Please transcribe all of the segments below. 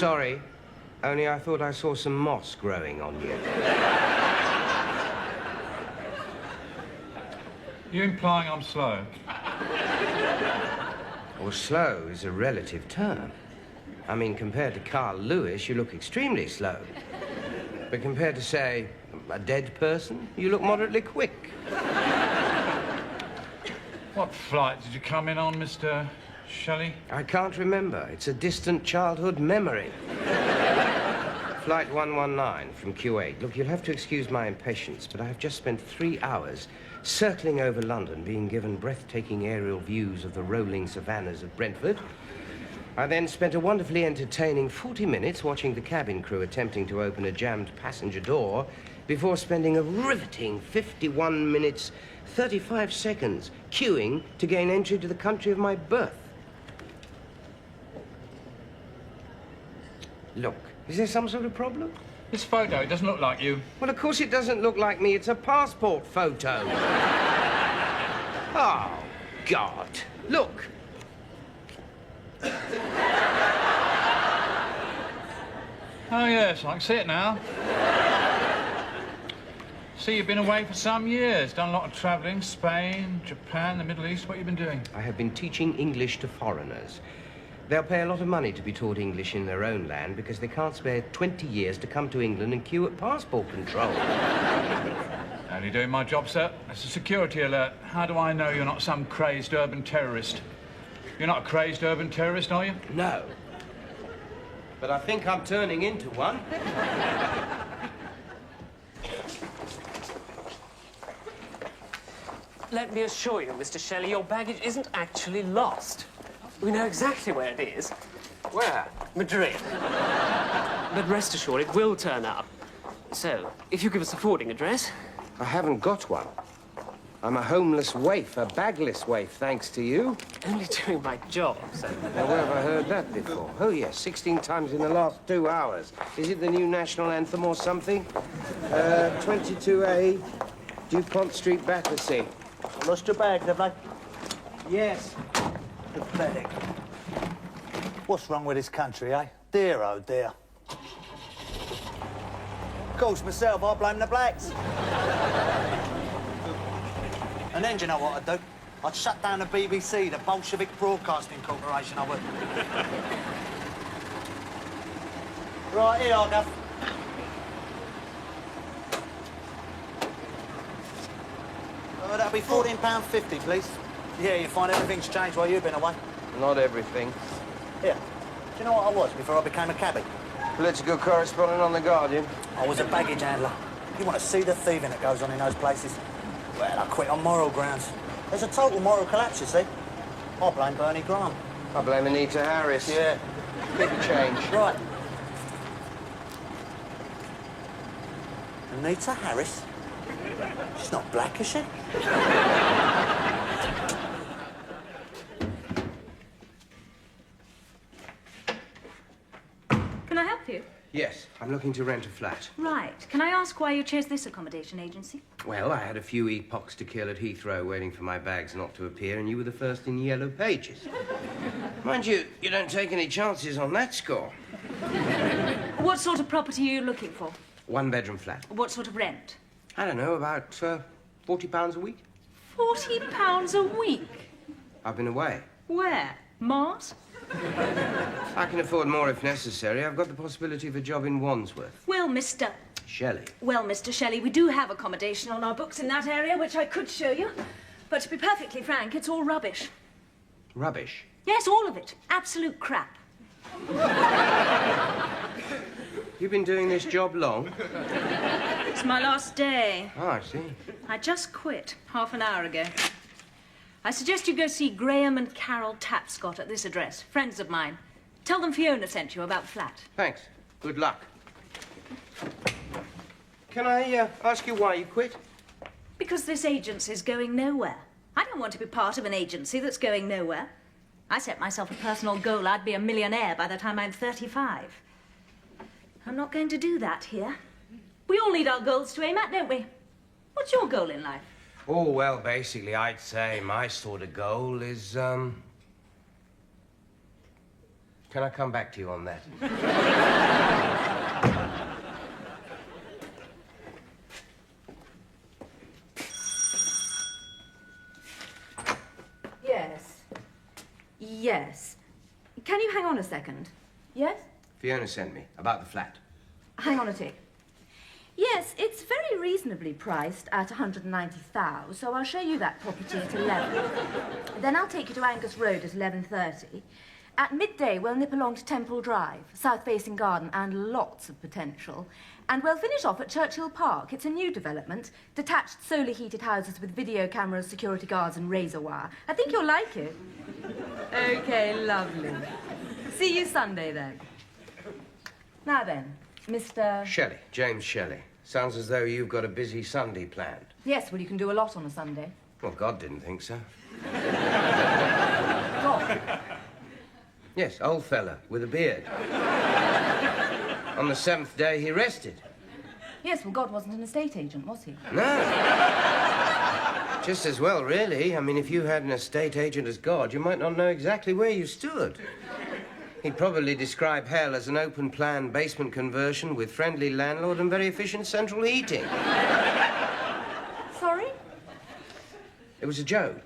Sorry, only I thought I saw some moss growing on you. You implying I'm slow? Well, slow is a relative term. I mean, compared to Carl Lewis, you look extremely slow. But compared to, say, a dead person, you look moderately quick. What flight did you come in on, Mr. Shelley? I can't remember. It's a distant childhood memory. Flight 119 from Q8. Look, you'll have to excuse my impatience, but I have just spent 3 hours circling over London, being given breathtaking aerial views of the rolling savannas of Brentford. I then spent a wonderfully entertaining 40 minutes watching the cabin crew attempting to open a jammed passenger door before spending a riveting 51 minutes, 35 seconds queuing to gain entry to the country of my birth. Look, is there some sort of problem? This photo, it doesn't look like you. Well, of course it doesn't look like me. It's a passport photo. Oh, God. Look. Oh, yes, I can see it now. See, you've been away for some years, done a lot of travelling, Spain, Japan, the Middle East. What have you been doing? I have been teaching English to foreigners. They'll pay a lot of money to be taught English in their own land because they can't spare 20 years to come to England and queue at passport control. Only doing my job, sir. It's a security alert. How do I know you're not some crazed urban terrorist? You're not a crazed urban terrorist, are you? No. But I think I'm turning into one. Let me assure you, Mr. Shelley, your baggage isn't actually lost. We know exactly where it is. Where? Madrid. But rest assured, it will turn up. So, if you give us a forwarding address... I haven't got one. I'm a homeless waif, a bagless waif, thanks to you. Only doing my job, sir. Now, where have I heard that before? Oh, yes, 16 times in the last 2 hours. Is it the new national anthem or something? 22A, DuPont Street, Battersea. Lost your bag, have they? Yes. Pathetic. What's wrong with this country, eh? Dear, oh dear. Of course, myself, I blame the blacks. And then, do you know what I'd do? I'd shut down the BBC, the Bolshevik Broadcasting Corporation, I would. Right, here I go. That'll be £14.50, please. Yeah, you find everything's changed while you've been away. Not everything. Here, do you know what I was before I became a cabbie? Political correspondent on The Guardian. I was a baggage handler. You want to see the thieving that goes on in those places? Well, I quit on moral grounds. There's a total moral collapse, you see. I blame Bernie Grant. I blame Anita Harris. Yeah. Big change. Right. Anita Harris? She's not black, is she? Can I help you? Yes, I'm looking to rent a flat. Right. Can I ask why you chose this accommodation agency? Well, I had a few epochs to kill at Heathrow waiting for my bags not to appear, and you were the first in Yellow Pages. Mind you, you don't take any chances on that score. What sort of property are you looking for? One-bedroom flat. What sort of rent? I don't know, about £40 a week. £40 a week? I've been away. Where? Mars? I can afford more if necessary. I've got the possibility of a job in Wandsworth. Well, Mr. Shelley. Well, Mr. Shelley, we do have accommodation on our books in that area, which I could show you. But to be perfectly frank, it's all rubbish. Rubbish? Yes, all of it. Absolute crap. You've been doing this job long? It's my last day. Oh, I see. I just quit half an hour ago. I suggest you go see Graham and Carol Tapscott at this address, friends of mine. Tell them Fiona sent you about the flat. Thanks. Good luck. Can I ask you why you quit? Because this agency's going nowhere. I don't want to be part of an agency that's going nowhere. I set myself a personal goal I'd be a millionaire by the time I'm 35. I'm not going to do that here. We all need our goals to aim at, don't we? What's your goal in life? Oh, well, basically, I'd say my sort of goal is, Can I come back to you on that? Yes. Yes. Can you hang on a second? Yes? Fiona sent me about the flat. Hang on a tick. Yes, it's very reasonably priced at 190,000, so I'll show you that property at 11. Then I'll take you to Angus Road at 11:30. At midday, we'll nip along to Temple Drive, south-facing garden, and lots of potential. And we'll finish off at Churchill Park. It's a new development, detached solar-heated houses with video cameras, security guards, and razor wire. I think you'll like it. Okay, lovely. See you Sunday, then. Now then, Mr... Shelley, James Shelley. Sounds as though you've got a busy Sunday planned. Yes, well, you can do a lot on a Sunday. Well, God didn't think so. God. Yes, old fella with a beard. On the 7th day, he rested. Yes, well, God wasn't an estate agent, was he? No. Just as well, really. I mean, if you had an estate agent as God, you might not know exactly where you stood. He'd probably describe hell as an open-plan basement conversion with friendly landlord and very efficient central heating. Sorry? It was a joke.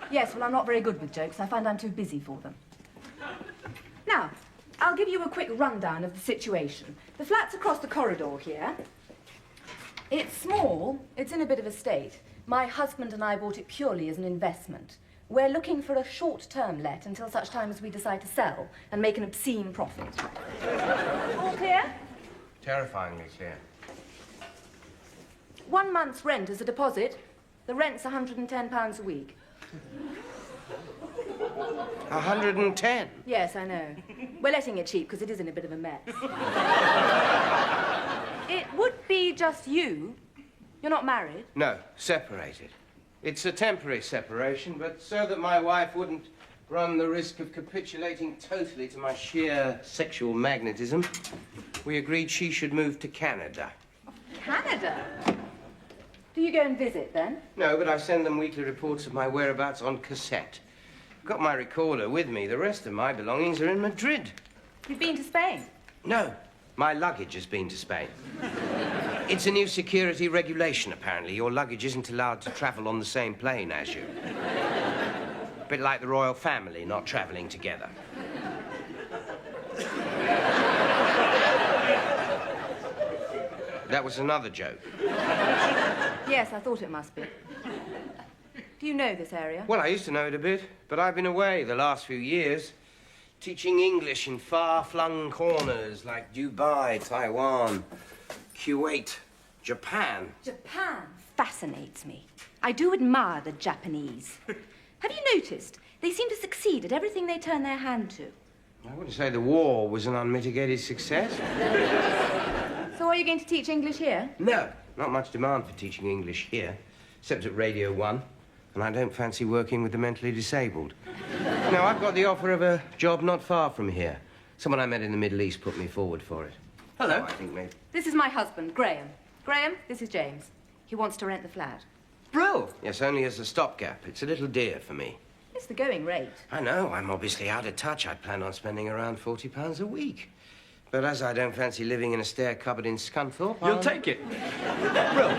Yes, well, I'm not very good with jokes. I find I'm too busy for them. Now, I'll give you a quick rundown of the situation. The flat's across the corridor here. It's small. It's in a bit of a state. My husband and I bought it purely as an investment. We're looking for a short-term let until such time as we decide to sell and make an obscene profit. All clear? Terrifyingly clear. 1 month's rent as a deposit. The rent's £110 a week. 110? Yes, I know. We're letting it cheap because it is in a bit of a mess. It would be just you. You're not married? No, separated. It's a temporary separation, but so that my wife wouldn't run the risk of capitulating totally to my sheer sexual magnetism, we agreed she should move to Canada. Canada? Do you go and visit, then? No, but I send them weekly reports of my whereabouts on cassette. I've got my recorder with me. The rest of my belongings are in Madrid. You've been to Spain? No, my luggage has been to Spain. It's a new security regulation, apparently. Your luggage isn't allowed to travel on the same plane as you. A bit like the royal family not travelling together. That was another joke. Yes, I thought it must be. Do you know this area? Well, I used to know it a bit, but I've been away the last few years, teaching English in far-flung corners like Dubai, Taiwan, Kuwait, Japan. Japan fascinates me. I do admire the Japanese. Have you noticed? They seem to succeed at everything they turn their hand to. I wouldn't say the war was an unmitigated success. So are you going to teach English here? No, not much demand for teaching English here, except at Radio 1, and I don't fancy working with the mentally disabled. No, I've got the offer of a job not far from here. Someone I met in the Middle East put me forward for it. Hello. Oh, I think maybe... This is my husband, Graham. Graham, this is James. He wants to rent the flat. Brill. Yes, only as a stopgap. It's a little dear for me. It's the going rate. I know, I'm obviously out of touch. I planned on spending around £40 a week. But as I don't fancy living in a stair cupboard in Scunthorpe, You'll take it. Brill.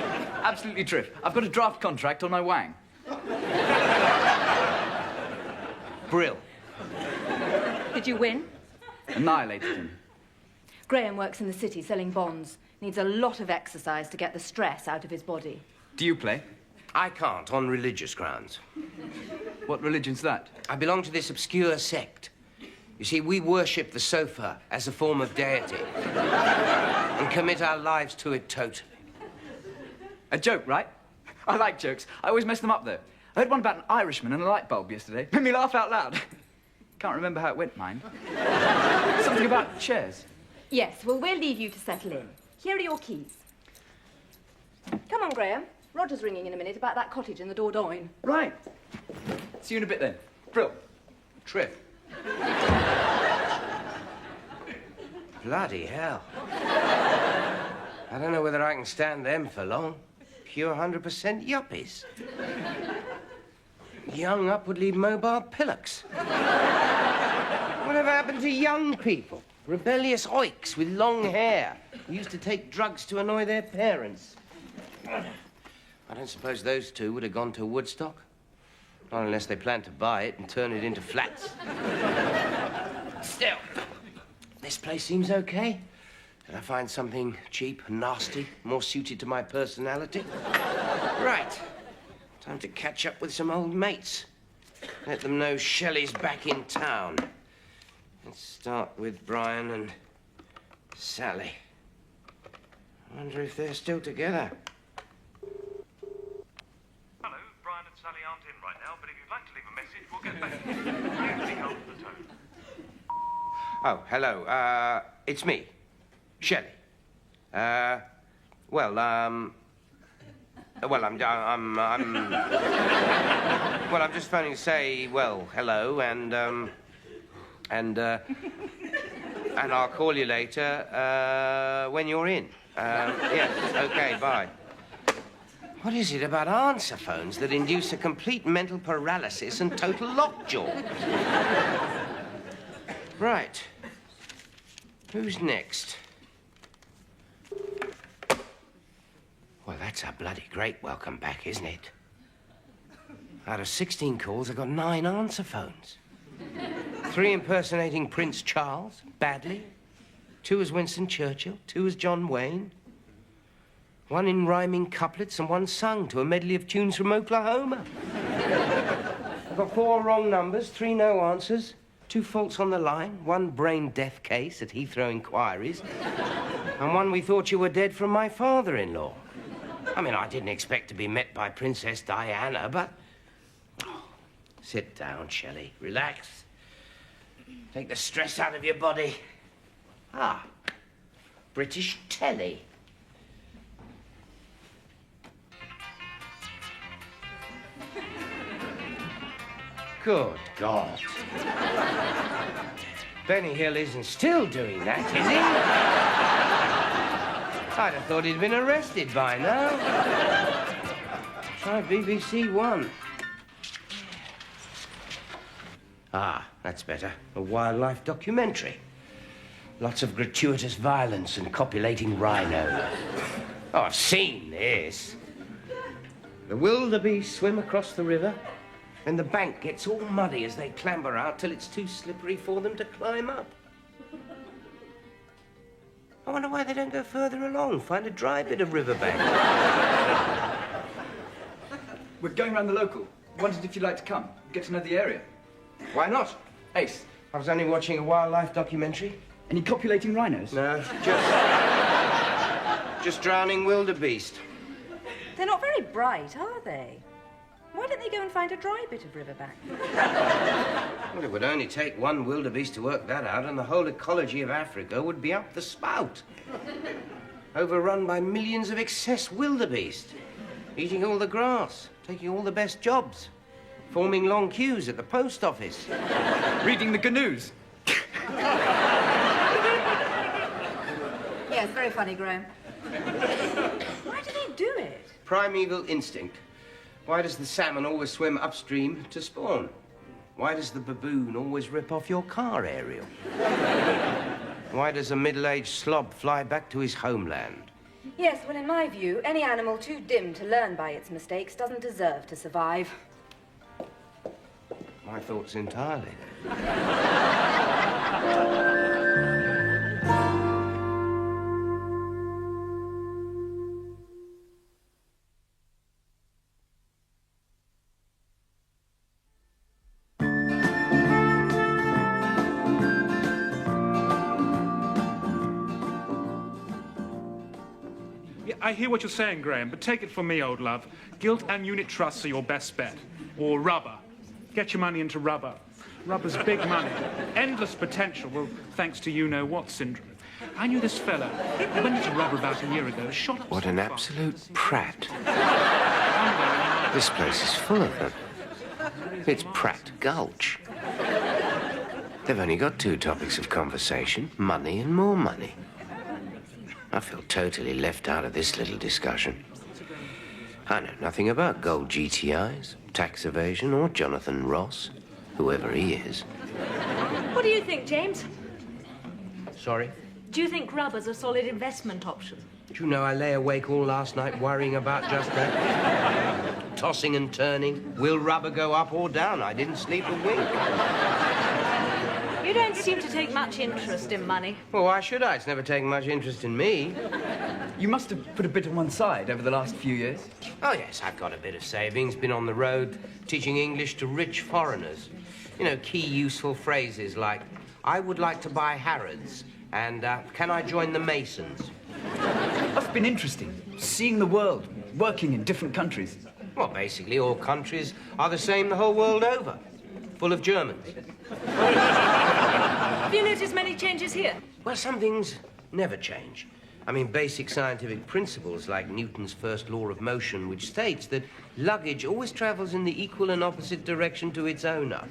Absolutely triff. I've got a draft contract on my wang. Brill. Did you win? Annihilated him. Graham works in the city selling bonds. Needs a lot of exercise to get the stress out of his body. Do you play? I can't, on religious grounds. What religion's that? I belong to this obscure sect. You see, we worship the sofa as a form of deity and commit our lives to it totally. A joke, right? I like jokes. I always mess them up, though. I heard one about an Irishman and a light bulb yesterday. Made me laugh out loud. Can't remember how it went, mind. Something about chairs. Yes, well, we'll leave you to settle in. Here are your keys. Come on, Graham. Roger's ringing in a minute about that cottage in the Dordogne. Right. See you in a bit, then. Brill. Trip. Bloody hell. I don't know whether I can stand them for long. Pure 100% yuppies. Young, upwardly mobile pillocks. Whatever happened happened to young people? Rebellious oiks with long hair who used to take drugs to annoy their parents. I don't suppose those two would have gone to Woodstock. Not unless they planned to buy it and turn it into flats. Still, this place seems okay. Did I find something cheap and nasty, more suited to my personality? Right. Time to catch up with some old mates. Let them know Shelley's back in town. Let's start with Brian and Sally. I wonder if they're still together. Hello, Brian and Sally aren't in right now, but if you'd like to leave a message, we'll get back to you. Usually hold the tone. Oh, hello. It's me, Shelley. Well, I'm just phoning to say, well, hello, and I'll call you later, when you're in. Yes, okay, bye. What is it about answer phones that induce a complete mental paralysis and total lockjaw? Right. Who's next? Well, that's a bloody great welcome back, isn't it? Out of 16 calls, I got 9 answer phones. 3 impersonating Prince Charles, badly. 2 as Winston Churchill, 2 as John Wayne. 1 in rhyming couplets and 1 sung to a medley of tunes from Oklahoma. I've got 4 wrong numbers, 3 no answers, 2 faults on the line, 1 brain death case at Heathrow Inquiries, and 1 we thought you were dead from my father-in-law. I mean, I didn't expect to be met by Princess Diana, but... Oh, sit down, Shelley. Relax. Take the stress out of your body. Ah, British telly. Good God. Benny Hill isn't still doing that, is he? I'd have thought he'd been arrested by now. Try BBC One. Ah, that's better. A wildlife documentary. Lots of gratuitous violence and copulating rhinos. Oh, I've seen this. The wildebeest swim across the river, and the bank gets all muddy as they clamber out till it's too slippery for them to climb up. I wonder why they don't go further along, find a dry bit of riverbank. We're going round the local. Wondered if you'd like to come, get to know the area. Why not? Ace, I was only watching a wildlife documentary. any copulating rhinos? No, just drowning wildebeest. They're not very bright, are they? Why don't they go and find a dry bit of riverbank? Well, it would only take 1 wildebeest to work that out, and the whole ecology of Africa would be up the spout. Overrun by millions of excess wildebeest, eating all the grass, taking all the best jobs, forming long queues at the post office. Reading the canoes. Yes, very funny, Graham. Why do they do it? Primeval instinct. Why does the salmon always swim upstream to spawn? Why does the baboon always rip off your car aerial? Why does a middle-aged slob fly back to his homeland? Yes, well, in my view, any animal too dim to learn by its mistakes doesn't deserve to survive. My thoughts entirely. I hear what you're saying, Graham, but take it from me, old love. Gilt and unit trusts are your best bet. Or rubber. Get your money into rubber. Rubber's big money. Endless potential, well, thanks to you-know-what syndrome. I knew this fella. He went into rubber about a year ago, shot up... What an absolute prat. This place is full of them. It's Pratt Gulch. They've only got 2 topics of conversation, money and more money. I feel totally left out of this little discussion. I know nothing about gold GTIs, tax evasion, or Jonathan Ross, whoever he is. What do you think, James? Sorry? Do you think rubber's a solid investment option? Do you know, I lay awake all last night worrying about just that. Tossing and turning. Will rubber go up or down? I didn't sleep a wink. You don't seem to take much interest in money. Well, why should I? It's never taken much interest in me. You must have put a bit on one side over the last few years. Oh, yes, I've got a bit of savings. Been on the road teaching English to rich foreigners. You know, key useful phrases like, I would like to buy Harrods, and can I join the Masons? Must have been interesting, seeing the world, working in different countries. Well, basically, all countries are the same the whole world over. Full of Germans. Have you noticed many changes here? Well, some things never change. I mean, basic scientific principles like Newton's first law of motion, which states that luggage always travels in the equal and opposite direction to its owner.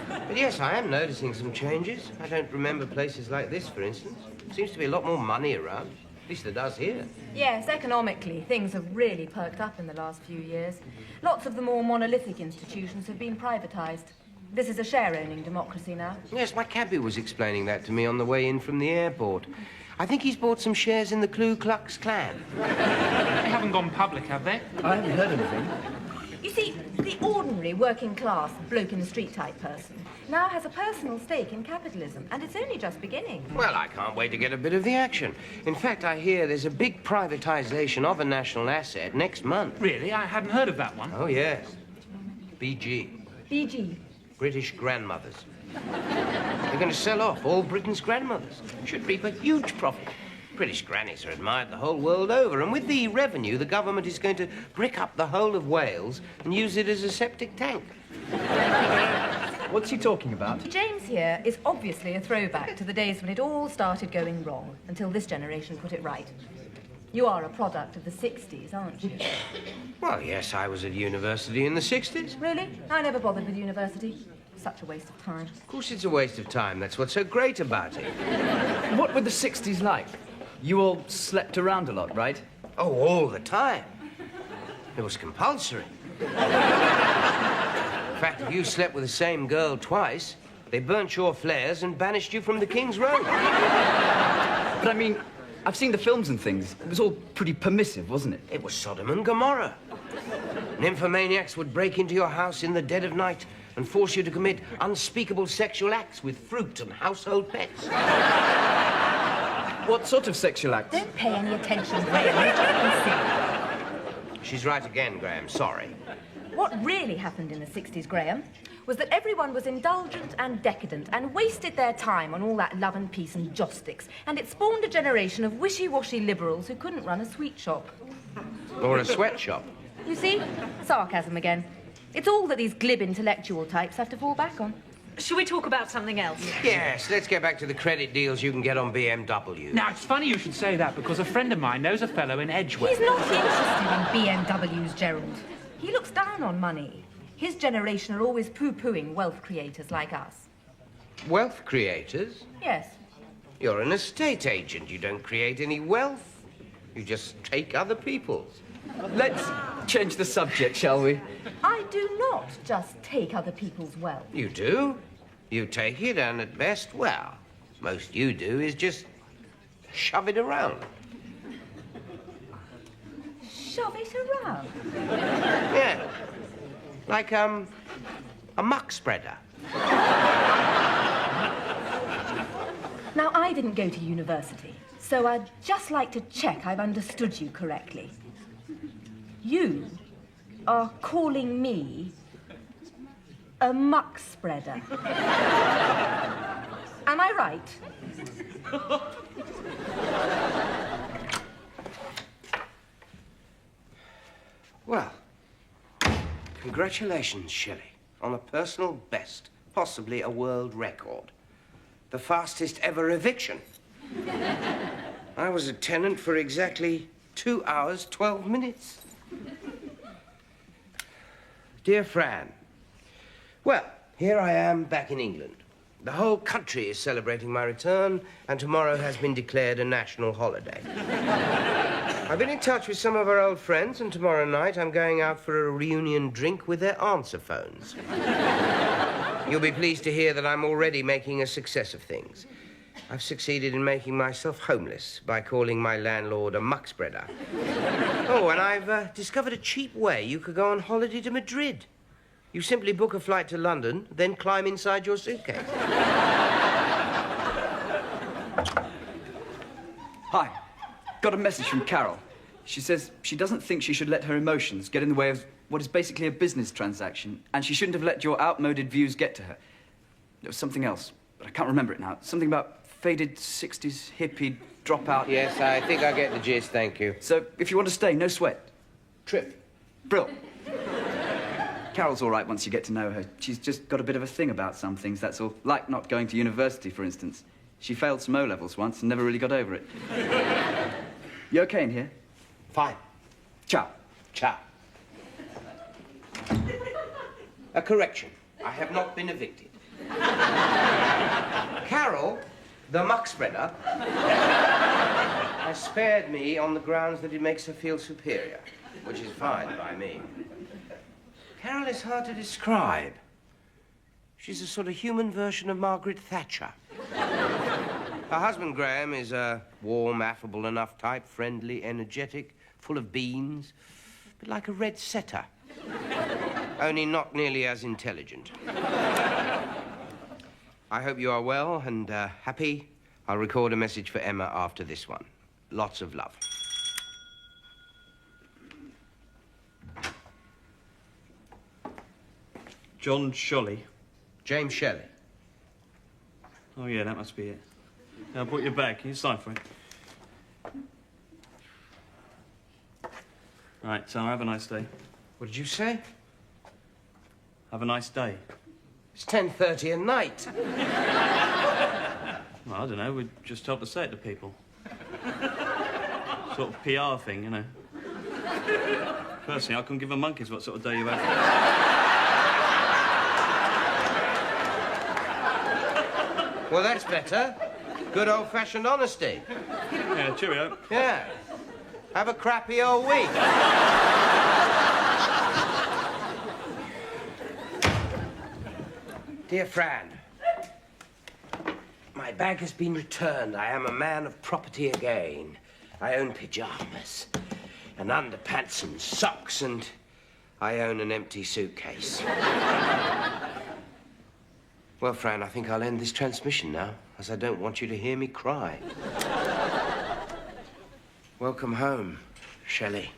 But yes, I am noticing some changes. I don't remember places like this, for instance. Seems to be a lot more money around. At least there does here. Yes, economically, things have really perked up in the last few years. Lots of the more monolithic institutions have been privatised. This is a share-owning democracy now. Yes, my cabbie was explaining that to me on the way in from the airport. I think he's bought some shares in the Ku Klux Klan. They haven't gone public, have they? I haven't heard anything. You see, the ordinary working-class bloke-in-the-street type person now has a personal stake in capitalism, and it's only just beginning. Well, I can't wait to get a bit of the action. In fact, I hear there's a big privatisation of a national asset next month. Really? I hadn't heard of that one. Oh, yes. BG. BG. British grandmothers. They're going to sell off all Britain's grandmothers. Should reap a huge profit. British grannies are admired the whole world over, and with the revenue, the government is going to brick up the whole of Wales and use it as a septic tank. What's he talking about? James here is obviously a throwback to the days when it all started going wrong, until this generation put it right. You are a product of the 60s, aren't you? Well, yes, I was at university in the 60s. Really? I never bothered with university. Such a waste of time. Of course it's a waste of time. That's what's so great about it. What were the 60s like? You all slept around a lot, right? Oh, all the time. It was compulsory. In fact, if you slept with the same girl twice, they burnt your flares and banished you from the King's Road. But I mean, I've seen the films and things. It was all pretty permissive, wasn't it? It was Sodom and Gomorrah. Nymphomaniacs would break into your house in the dead of night and force you to commit unspeakable sexual acts with fruit and household pets. What sort of sexual acts? Don't pay any attention, Graham. She's right again, Graham. Sorry. What really happened in the 60s, Graham, was that everyone was indulgent and decadent and wasted their time on all that love and peace and joss sticks, and it spawned a generation of wishy-washy liberals who couldn't run a sweet shop. Or a sweatshop. You see? Sarcasm again. It's all that these glib intellectual types have to fall back on. Shall we talk about something else? Yes, let's get back to the credit deals you can get on BMW. Now, it's funny you should say that, because a friend of mine knows a fellow in Edgware. He's not interested in BMWs, Gerald. He looks down on money. His generation are always poo-pooing wealth creators like us. Wealth creators? Yes. You're an estate agent. You don't create any wealth. You just take other people's. Let's change the subject, shall we? I do not just take other people's wealth. You do. You take it, and at best, well, most you do is just shove it around. Shove it around? Yeah. Like, a muck spreader. Now, I didn't go to university, so I'd just like to check I've understood you correctly. You are calling me a muck spreader. Am I right? Well, congratulations, Shelley, on a personal best, possibly a world record. The fastest ever eviction. I was a tenant for exactly 2 hours, 12 minutes. Dear Fran, well, here I am back in England. The whole country is celebrating my return, and tomorrow has been declared a national holiday. I've been in touch with some of our old friends, and tomorrow night I'm going out for a reunion drink with their answer phones. You'll be pleased to hear that I'm already making a success of things. I've succeeded in making myself homeless by calling my landlord a muck-spreader. Oh, and I've discovered a cheap way you could go on holiday to Madrid. You simply book a flight to London, then climb inside your suitcase. Hi. Got a message from Carol. She says she doesn't think she should let her emotions get in the way of what is basically a business transaction, and she shouldn't have let your outmoded views get to her. There was something else, but I can't remember it now. Something about faded 60s hippie dropout. Yes, I think I get the gist, thank you. So, if you want to stay, no sweat. Trip. Brill. Carol's all right once you get to know her. She's just got a bit of a thing about some things, that's all. Like not going to university, for instance. She failed some O-levels once and never really got over it. You okay in here? Fine. Ciao. Ciao. A correction. I have not been evicted. Carol, the muck-spreader, has spared me on the grounds that it makes her feel superior, which is fine by me. Carol is hard to describe. She's a sort of human version of Margaret Thatcher. Her husband, Graham, is a warm, affable enough type, friendly, energetic, full of beans, but like a red setter. Only not nearly as intelligent. I hope you are well and happy. I'll record a message for Emma after this one. Lots of love. John Shelley. James Shelley. Oh, yeah, that must be it. Now, I brought your bag. Can you sign for it? Right, so have a nice day. What did you say? Have a nice day. It's 10:30 at night. Well, I don't know. We'd just help to say it to people. Sort of PR thing, you know. Personally, I couldn't give a monkey's what sort of day you have. Well, that's better. Good old-fashioned honesty. Yeah, cheerio. Yeah. Have a crappy old week. Dear Fran, my bag has been returned. I am a man of property again. I own pyjamas and underpants and socks, and I own an empty suitcase. Well, Fran, I think I'll end this transmission now, as I don't want you to hear me cry. Welcome home, Shelley.